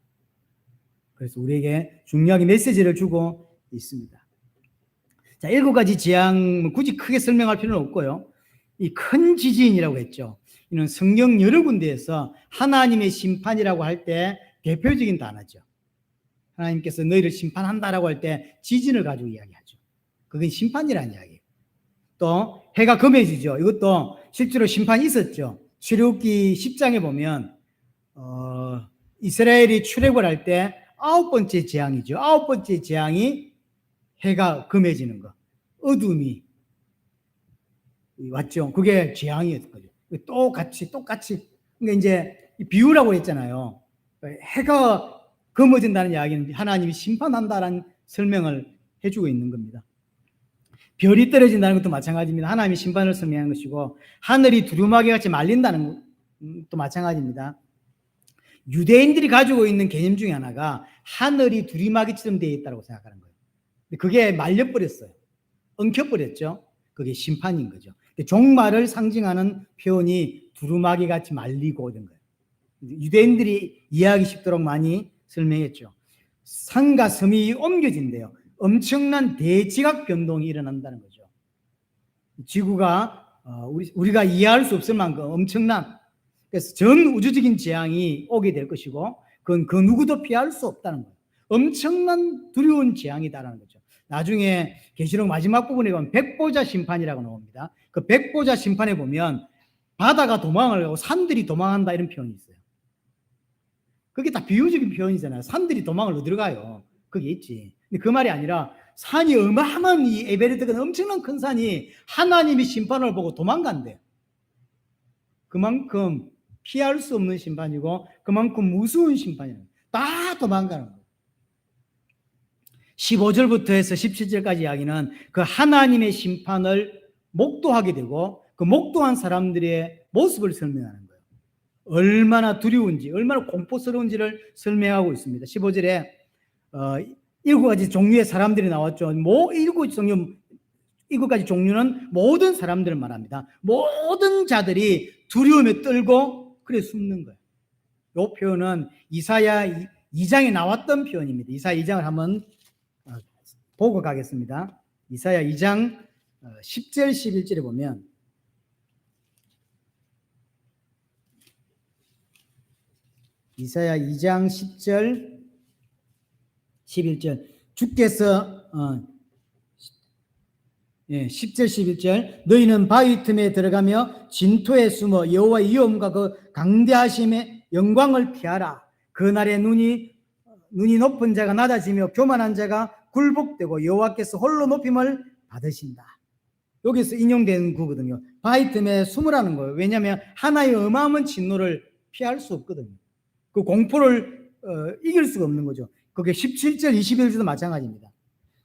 그래서 우리에게 중요하게 메시지를 주고 있습니다. 자, 7가지 재앙 굳이 크게 설명할 필요는 없고요. 이 큰 지진이라고 했죠. 이는 성경 여러 군데에서 하나님의 심판이라고 할 때 대표적인 단어죠. 하나님께서 너희를 심판한다라고 할 때 지진을 가지고 이야기하죠. 그건 심판이라는 이야기예요. 또 해가 검해지죠. 이것도 실제로 심판이 있었죠. 출애굽기 10장에 보면 이스라엘이 출애굽을 할 때 9번째 재앙이죠. 9번째 재앙이 해가 검해지는 것, 어둠이 왔죠. 그게 재앙이었던 거죠. 똑같이. 그러니까 이제 비유라고 했잖아요. 해가 검어진다는 이야기는 하나님이 심판한다라는 설명을 해주고 있는 겁니다. 별이 떨어진다는 것도 마찬가지입니다. 하나님이 심판을 설명한 것이고, 하늘이 두루마기 같이 말린다는 것도 마찬가지입니다. 유대인들이 가지고 있는 개념 중에 하나가 하늘이 두루마기처럼 되어 있다고 생각하는 거예요. 그게 말려버렸어요. 엉켜버렸죠. 그게 심판인 거죠. 종말을 상징하는 표현이 두루마기 같이 말리고 오는 거예요. 유대인들이 이해하기 쉽도록 많이 설명했죠. 산과 섬이 옮겨진대요. 엄청난 대지각 변동이 일어난다는 거죠. 지구가 우리가 이해할 수 없을 만큼 엄청난, 그래서 전 우주적인 재앙이 오게 될 것이고, 그건 그 누구도 피할 수 없다는 거예요. 엄청난 두려운 재앙이다라는 거죠. 나중에 계시록 마지막 부분에 보면 백보자 심판이라고 나옵니다. 그 백보자 심판에 보면 바다가 도망을 가고 산들이 도망한다 이런 표현이 있어요. 그게 다 비유적인 표현이잖아요. 산들이 도망을 어디로 가요? 그게 있지. 근데 그 말이 아니라 산이 어마어마한 이 에베레스트가 엄청난 큰 산이 하나님이 심판을 보고 도망간대요. 그만큼 피할 수 없는 심판이고 그만큼 무서운 심판이에요. 다 도망가는 거예요. 15절부터 해서 17절까지 이야기는 그 하나님의 심판을 목도하게 되고 그 목도한 사람들의 모습을 설명하는 거예요. 얼마나 두려운지, 얼마나 공포스러운지를 설명하고 있습니다. 15절에 7가지 종류의 사람들이 나왔죠. 일곱 가지 종류는 모든 사람들을 말합니다. 모든 자들이 두려움에 떨고 그래 숨는 거예요. 이 표현은 이사야 2장에 나왔던 표현입니다. 이사야 2장을 한번 보고 가겠습니다. 이사야 2장 10절 11절에 보면 이사야 2장 10절 11절 주께서 10절 11절 너희는 바위 틈에 들어가며 진토에 숨어 여호와의 위엄과 그 강대하심의 영광을 피하라. 그날에 눈이 높은 자가 낮아지며 교만한 자가 굴복되고 여호와께서 홀로 높임을 받으신다. 여기서 인용된 구거든요. 바위 틈에 숨으라는 거예요. 왜냐하면 하나의 어마어마한 진노를 피할 수 없거든요. 그 공포를 이길 수가 없는 거죠. 그게 17절 21절도 마찬가지입니다.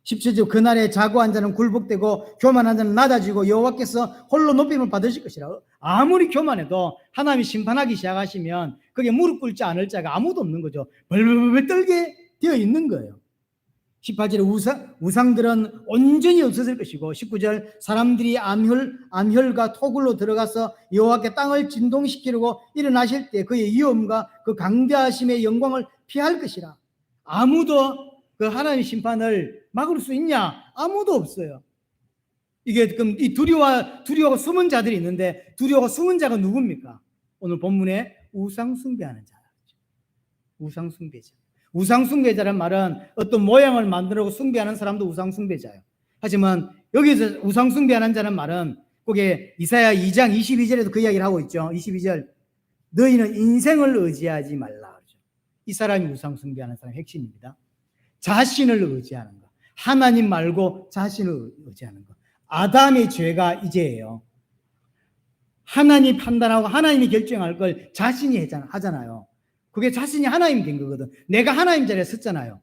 17절 그날에 자고한 자는 굴복되고 교만한 자는 낮아지고 여호와께서 홀로 높임을 받으실 것이라. 아무리 교만해도 하나님이 심판하기 시작하시면 그게 무릎 꿇지 않을 자가 아무도 없는 거죠. 벌벌벌 떨게 되어 있는 거예요. 18절에 우상들은 온전히 없어질 것이고 19절 사람들이 암혈과 토굴로 들어가서 여호와께 땅을 진동시키려고 일어나실 때 그의 위엄과 그 강대하심의 영광을 피할 것이라. 아무도 그 하나님의 심판을 막을 수 있냐? 아무도 없어요. 이게 그럼 이 두려워하고 숨은 자들이 있는데 두려워하고 숨은 자가 누굽니까? 오늘 본문에 우상숭배하는 자. 우상숭배자. 우상숭배자란 말은 어떤 모양을 만들고 숭배하는 사람도 우상숭배자예요. 하지만 여기서 우상숭배하는 자는 말은 그게 이사야 2장 22절에도 그 이야기를 하고 있죠. 22절 너희는 인생을 의지하지 말라. 이 사람이 우상숭배하는 사람의 핵심입니다. 자신을 의지하는 거. 하나님 말고 자신을 의지하는 거. 아담의 죄가 이제예요. 하나님이 판단하고 하나님이 결정할 걸 자신이 하잖아요. 그게 자신이 하나님 된 거거든. 내가 하나님 자리에 섰잖아요.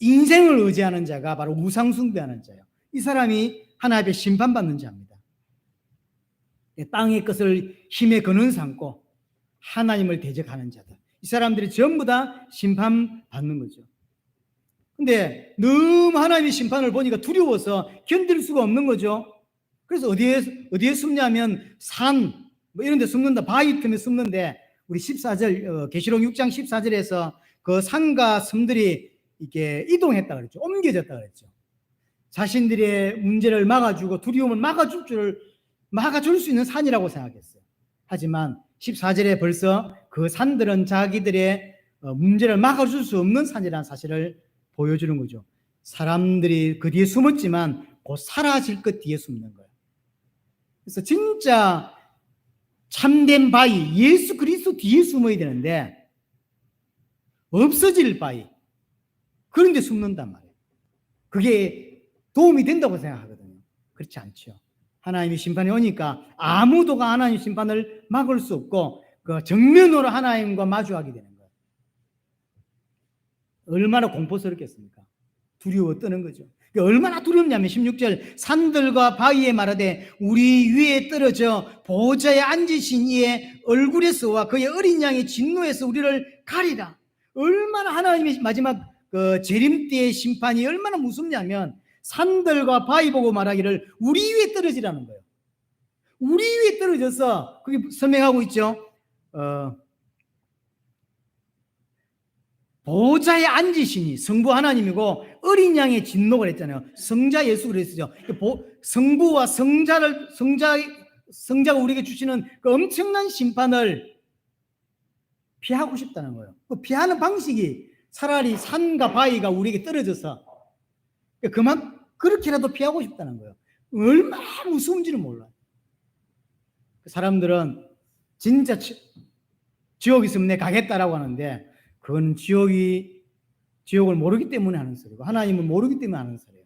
인생을 의지하는 자가 바로 우상숭배하는 자예요. 이 사람이 하나님의 심판받는 자입니다. 땅의 것을 힘에 거는 삼고 하나님을 대적하는 자들. 이 사람들이 전부 다 심판받는 거죠. 근데 너무 하나님의 심판을 보니까 두려워서 견딜 수가 없는 거죠. 그래서 어디에 숨냐면 산, 이런 데 숨는다. 바위 틈에 숨는데 우리 14절, 계시록 6장 14절에서 그 산과 섬들이 이렇게 이동했다 그랬죠. 옮겨졌다 그랬죠. 자신들의 문제를 막아주고 두려움을 막아줄 수 있는 산이라고 생각했어요. 하지만 14절에 벌써 그 산들은 자기들의 문제를 막아줄 수 없는 산이라는 사실을 보여주는 거죠. 사람들이 그 뒤에 숨었지만 곧 사라질 것 뒤에 숨는 거예요. 그래서 진짜 참된 바위, 예수 그리스도 뒤에 숨어야 되는데 없어질 바위, 그런 데 숨는단 말이에요. 그게 도움이 된다고 생각하거든요. 그렇지 않죠. 하나님의 심판이 오니까 아무도 하나님의 심판을 막을 수 없고 그 정면으로 하나님과 마주하게 되는 거예요. 얼마나 공포스럽겠습니까? 두려워 떠는 거죠. 얼마나 두렵냐면 16절 산들과 바위에 말하되 우리 위에 떨어져 보좌에 앉으신 이의 얼굴에서와 그의 어린 양의 진노에서 우리를 가리라. 얼마나 하나님의 마지막 그 재림 때의 심판이 얼마나 무섭냐면 산들과 바위 보고 말하기를 우리 위에 떨어지라는 거예요. 우리 위에 떨어져서 그게 설명하고 있죠. 보좌에 앉으시니 성부 하나님이고 어린 양의 진노가 했잖아요. 성자 예수 그리스도죠. 성부와 성자가 우리에게 주시는 그 엄청난 심판을 피하고 싶다는 거예요. 그 피하는 방식이 차라리 산과 바위가 우리에게 떨어져서 그렇게라도 피하고 싶다는 거예요. 얼마나 무서운지는 몰라요. 사람들은 진짜 지옥 있으면 내 가겠다라고 하는데 그건 지옥을 모르기 때문에 하는 소리고 하나님을 모르기 때문에 하는 소리예요.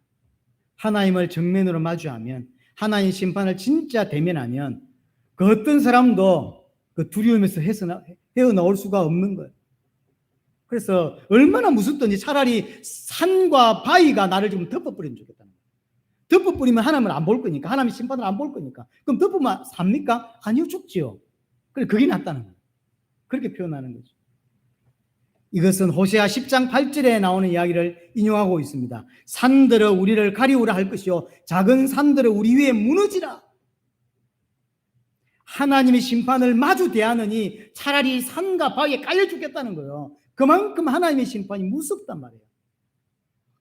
하나님을 정면으로 마주하면 하나님의 심판을 진짜 대면하면 그 어떤 사람도 그 두려움에서 헤어나올 수가 없는 거예요. 그래서 얼마나 무섭든지 차라리 산과 바위가 나를 좀 덮어버리면 좋겠다는 거예요. 덮어버리면 하나님을 안 볼 거니까 하나님의 심판을 안 볼 거니까 그럼 덮으면 삽니까? 아니요, 죽지요. 그게 낫다는 거예요. 그렇게 표현하는 거죠. 이것은 호세아 10장 8절에 나오는 이야기를 인용하고 있습니다. 산들어 우리를 가리우라 할 것이요 작은 산들어 우리 위에 무너지라. 하나님의 심판을 마주 대하느니 차라리 산과 바위에 깔려 죽겠다는 거예요. 그만큼 하나님의 심판이 무섭단 말이에요.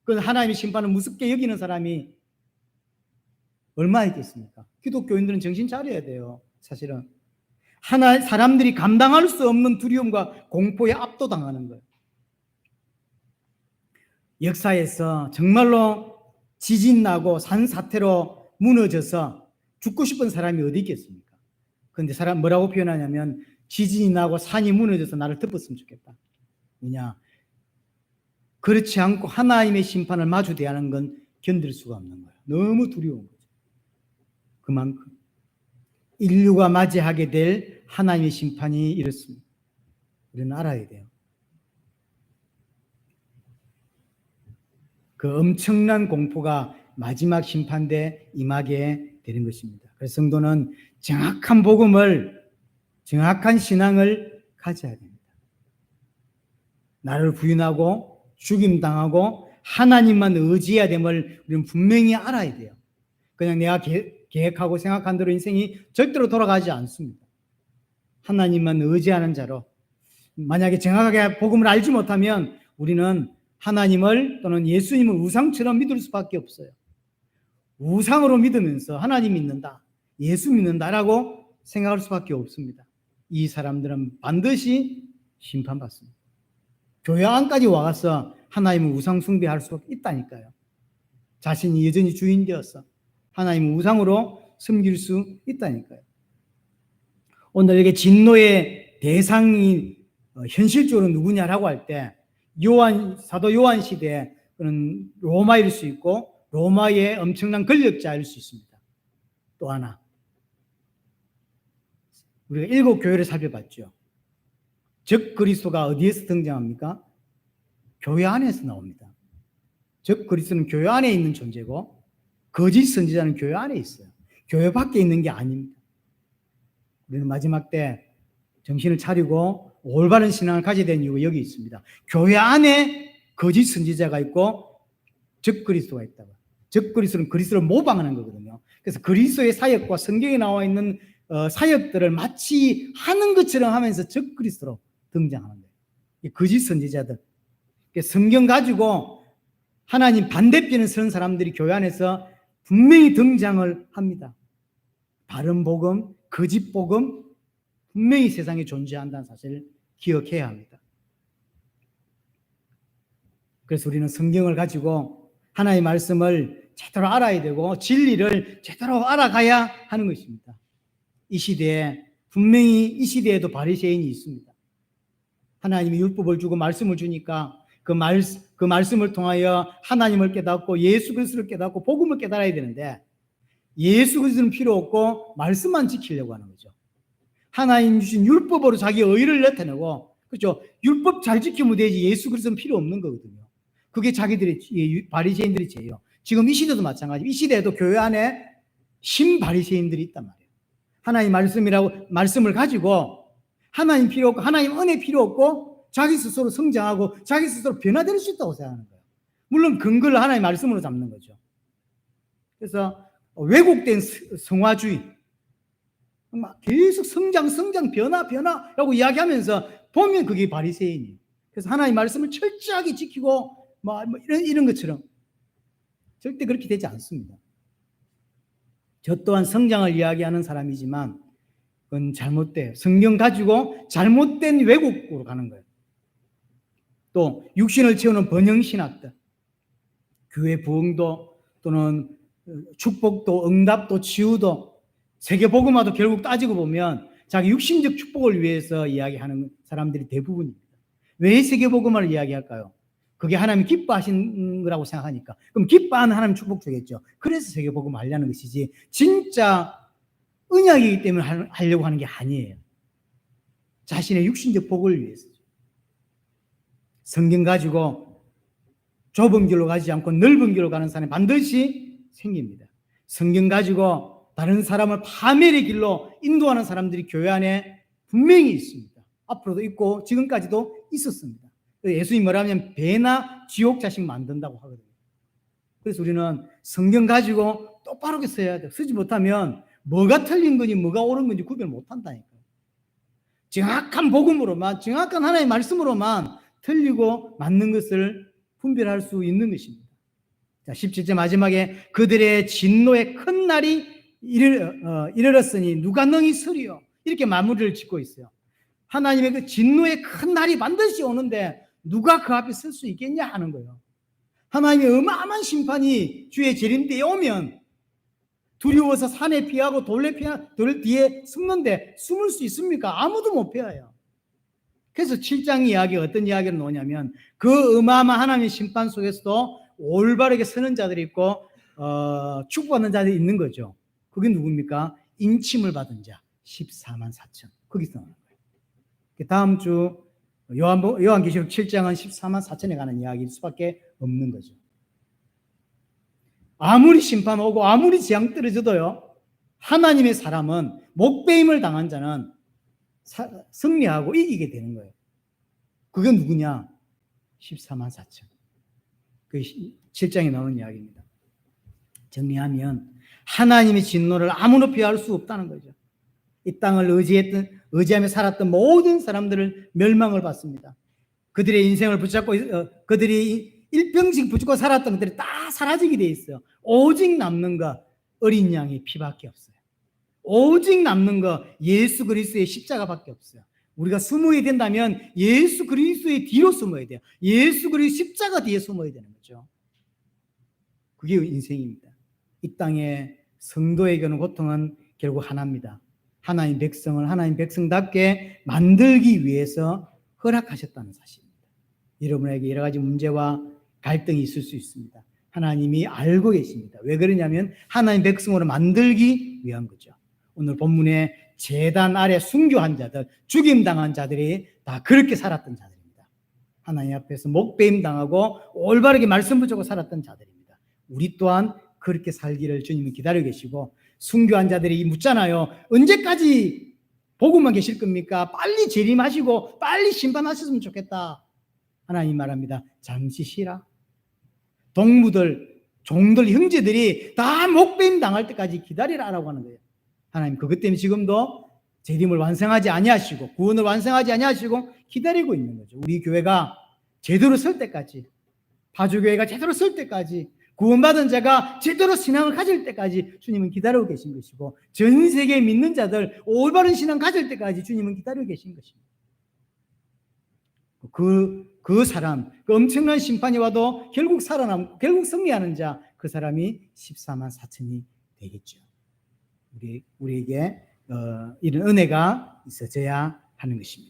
그 하나님의 심판을 무섭게 여기는 사람이 얼마나 있겠습니까? 기독교인들은 정신 차려야 돼요. 사실은 사람들이 감당할 수 없는 두려움과 공포에 압도당하는 거예요. 역사에서 정말로 지진 나고 산사태로 무너져서 죽고 싶은 사람이 어디 있겠습니까? 그런데 사람 뭐라고 표현하냐면 지진이 나고 산이 무너져서 나를 덮었으면 좋겠다. 왜냐? 그렇지 않고 하나님의 심판을 마주 대하는 건 견딜 수가 없는 거예요. 너무 두려운 거죠. 그만큼 인류가 맞이하게 될 하나님의 심판이 이렇습니다. 우리는 알아야 돼요. 그 엄청난 공포가 마지막 심판 때 임하게 되는 것입니다. 그래서 성도는 정확한 복음을, 정확한 신앙을 가져야 됩니다. 나를 부인하고 죽임당하고 하나님만 의지해야 됨을 우리는 분명히 알아야 돼요. 그냥 내가 계획하고 생각한 대로 인생이 절대로 돌아가지 않습니다. 하나님만 의지하는 자로, 만약에 정확하게 복음을 알지 못하면 우리는 하나님을 또는 예수님을 우상처럼 믿을 수밖에 없어요. 우상으로 믿으면서 하나님 믿는다, 예수 믿는다라고 생각할 수밖에 없습니다. 이 사람들은 반드시 심판받습니다. 교회 안까지 와서 하나님을 우상 숭배할 수 있다니까요. 자신이 여전히 주인 되어서 하나님을 우상으로 섬길 수 있다니까요. 오늘 이게 진노의 대상이 현실적으로 누구냐라고 할 때 사도 요한 시대에 그는 로마일 수 있고 로마의 엄청난 권력자일 수 있습니다. 또 하나, 우리가 7 교회를 살펴봤죠. 적 그리스도가 어디에서 등장합니까? 교회 안에서 나옵니다. 적 그리스도는 교회 안에 있는 존재고 거짓 선지자는 교회 안에 있어요. 교회 밖에 있는 게 아닙니다. 우리는 마지막 때 정신을 차리고 올바른 신앙을 가져야 되는 이유가 여기 있습니다. 교회 안에 거짓 선지자가 있고 적 그리스도가 있다고. 적 그리스도는 그리스도를 모방하는 거거든요. 그래서 그리스도의 사역과 성경에 나와 있는 사역들을 마치 하는 것처럼 하면서 적 그리스도로 등장하는 거예요. 이 거짓 선지자들. 성경 가지고 하나님 반대편에 서는 사람들이 교회 안에서 분명히 등장을 합니다. 바른 복음, 거짓 복음, 분명히 세상에 존재한다는 사실을 기억해야 합니다. 그래서 우리는 성경을 가지고 하나님의 말씀을 제대로 알아야 되고 진리를 제대로 알아가야 하는 것입니다. 이 시대에 분명히 이 시대에도 바리새인이 있습니다. 하나님이 율법을 주고 말씀을 주니까 그 말씀을 통하여 하나님을 깨닫고 예수 그리스도를 깨닫고 복음을 깨달아야 되는데 예수 그리스도는 필요 없고 말씀만 지키려고 하는 거죠. 하나님 주신 율법으로 자기 의를 나타내고, 그렇죠? 율법 잘 지키면 되지 예수 그리스도는 필요 없는 거거든요. 그게 자기들의 바리새인들의 죄예요. 지금 이 시대도 마찬가지. 이 시대에도 교회 안에 신바리새인들이 있단 말이에요. 하나님 말씀을 가지고 하나님 필요 없고 하나님 은혜 필요 없고 자기 스스로 성장하고 자기 스스로 변화될 수 있다고 생각하는 거예요. 물론 근거를 하나님 말씀으로 잡는 거죠. 그래서 왜곡된 성화주의, 막 계속 성장, 변화라고 이야기하면서 보면 그게 바리새인이에요. 그래서 하나님 말씀을 철저하게 지키고 이런 것처럼 절대 그렇게 되지 않습니다. 저 또한 성장을 이야기하는 사람이지만 그건 잘못돼요. 성경 가지고 잘못된 왜곡으로 가는 거예요. 또 육신을 채우는 번영신학들, 교회 부흥도 또는 축복도 응답도 치유도 세계복음화도 결국 따지고 보면 자기 육신적 축복을 위해서 이야기하는 사람들이 대부분입니다. 왜 세계복음화를 이야기할까요? 그게 하나님이 기뻐하신 거라고 생각하니까. 그럼 기뻐하는 하나님 축복 주겠죠. 그래서 세계복음화 하려는 것이지 진짜 언약이기 때문에 하려고 하는 게 아니에요. 자신의 육신적 복을 위해서죠. 성경 가지고 좁은 길로 가지 않고 넓은 길로 가는 사람이 반드시 생깁니다. 성경 가지고 다른 사람을 파멸의 길로 인도하는 사람들이 교회 안에 분명히 있습니다. 앞으로도 있고 지금까지도 있었습니다. 예수님이 뭐라면 배나 지옥 자식 만든다고 하거든요. 그래서 우리는 성경 가지고 똑바르게 써야 돼요. 쓰지 못하면 뭐가 틀린 건지 뭐가 옳은 건지 구별 못한다니까요. 정확한 복음으로만, 정확한 하나님의 말씀으로만 틀리고 맞는 것을 분별할 수 있는 것입니다. 자, 17절 마지막에 그들의 진노의 큰 날이 이르렀으니 누가 능히 서리요? 이렇게 마무리를 짓고 있어요. 하나님의 그 진노의 큰 날이 반드시 오는데 누가 그 앞에 설 수 있겠냐 하는 거예요. 하나님의 어마어마한 심판이 주의 재림때에 오면 두려워서 산에 피하고 돌 뒤에 숨는데 숨을 수 있습니까? 아무도 못 피해요. 그래서 7장 이야기가 어떤 이야기를 놓냐면 그 어마어마한 하나님의 심판 속에서도 올바르게 서는 자들이 있고 축복받는 자들이 있는 거죠. 그게 누굽니까? 인침을 받은 자 14만 4천. 거기서 나오는 거예요. 다음 주 요한계시록 7장은 14만 4천에 관한 이야기일 수밖에 없는 거죠. 아무리 심판 오고 아무리 재앙 떨어져도요, 하나님의 사람은 목배임을 당한 자는 승리하고 이기게 되는 거예요. 그게 누구냐? 14만 4천. 그 7장에 나오는 이야기입니다. 정리하면 하나님의 진노를 아무나 피할 수 없다는 거죠. 이 땅을 의지하며 살았던 모든 사람들을 멸망을 받습니다. 그들의 인생을 붙잡고 그들이 일평생 붙잡고 살았던 것들이 다 사라지게 돼 있어요. 오직 남는 거 어린 양의 피밖에 없어요. 오직 남는 거 예수 그리스도의 십자가밖에 없어요. 우리가 숨어야 된다면 예수 그리스도의 뒤로 숨어야 돼요. 예수 그리스도 십자가 뒤에 숨어야 되는 거죠. 그게 인생입니다. 이 땅의 성도에게는 고통은 결국 하나입니다. 하나님 백성을 하나님 백성답게 만들기 위해서 허락하셨다는 사실입니다. 여러분에게 여러 가지 문제와 갈등이 있을 수 있습니다. 하나님이 알고 계십니다. 왜 그러냐면 하나님 백성으로 만들기 위한 거죠. 오늘 본문에 제단 아래 순교한 자들, 죽임당한 자들이 다 그렇게 살았던 자들입니다. 하나님 앞에서 목배임 당하고 올바르게 말씀 붙잡고 살았던 자들입니다. 우리 또한 그렇게 살기를 주님은 기다리고 계시고, 순교한 자들이 묻잖아요. 언제까지 보고만 계실 겁니까? 빨리 재림하시고 빨리 심판하셨으면 좋겠다. 하나님 말합니다. 잠시 쉬라. 동무들, 종들, 형제들이 다 목배임 당할 때까지 기다리라라고 하는 거예요. 하나님 그것 때문에 지금도 재림을 완성하지 아니하시고 구원을 완성하지 아니하시고 기다리고 있는 거죠. 우리 교회가 제대로 설 때까지, 파주교회가 제대로 설 때까지, 구원받은 자가 제대로 신앙을 가질 때까지 주님은 기다리고 계신 것이고, 전 세계 믿는 자들 올바른 신앙 가질 때까지 주님은 기다리고 계신 것입니다. 그 사람, 그 엄청난 심판이 와도 결국 살아남고 결국 승리하는 자, 그 사람이 14만 4천이 되겠죠. 우리에게 이런 은혜가 있어져야 하는 것입니다.